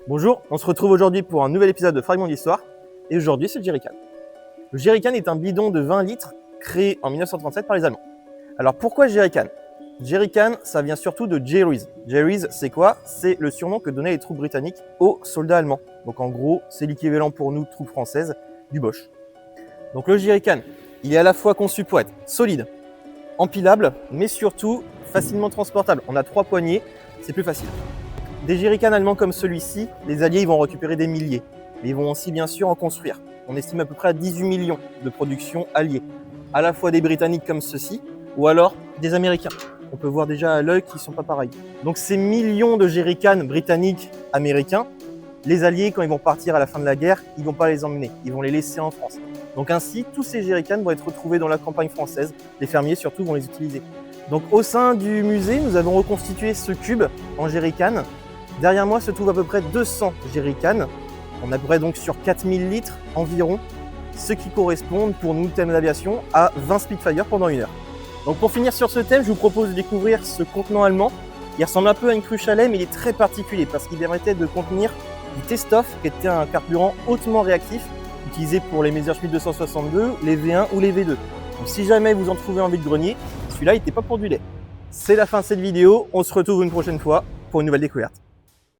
Bonjour, on se retrouve aujourd'hui pour un nouvel épisode de Fragments d'Histoire, et aujourd'hui c'est le jerrycan. Le jerrycan est un bidon de 20 litres créé en 1937 par les Allemands. Alors pourquoi jerrycan? Jerrycan, ça vient surtout de Jerry's. Jerry's, c'est quoi? C'est le surnom que donnaient les troupes britanniques aux soldats allemands. Donc en gros, c'est l'équivalent pour nous, troupes françaises, du Bosch. Donc le jerrycan, il est à la fois conçu pour être solide, empilable, mais surtout facilement transportable. On a 3 poignées, c'est plus facile. Des jerrycans allemands comme celui-ci, les Alliés ils vont récupérer des milliers, mais ils vont aussi bien sûr en construire. On estime à peu près à 18 millions de production alliée, à la fois des Britanniques comme ceux-ci, ou alors des Américains. On peut voir déjà à l'œil qu'ils ne sont pas pareils. Donc ces millions de jerrycans britanniques, américains, les Alliés quand ils vont partir à la fin de la guerre, ils ne vont pas les emmener, ils vont les laisser en France. Donc ainsi, tous ces jerrycans vont être retrouvés dans la campagne française, les fermiers surtout vont les utiliser. Donc au sein du musée, nous avons reconstitué ce cube en jerrycan. Derrière moi se trouve à peu près 200 jerrycans. On est à peu près donc sur 4000 litres environ, ce qui correspond pour nous, thème d'aviation, à 20 Spitfire pendant 1 heure. Donc pour finir sur ce thème, je vous propose de découvrir ce contenant allemand. Il ressemble un peu à une cruche à lait, mais il est très particulier parce qu'il permettait de contenir du Testoff, qui était un carburant hautement réactif, utilisé pour les Messerschmitt 262, les V1 ou les V2. Donc si jamais vous en trouvez en vide-grenier, celui-là il n'était pas pour du lait. C'est la fin de cette vidéo, on se retrouve une prochaine fois pour une nouvelle découverte.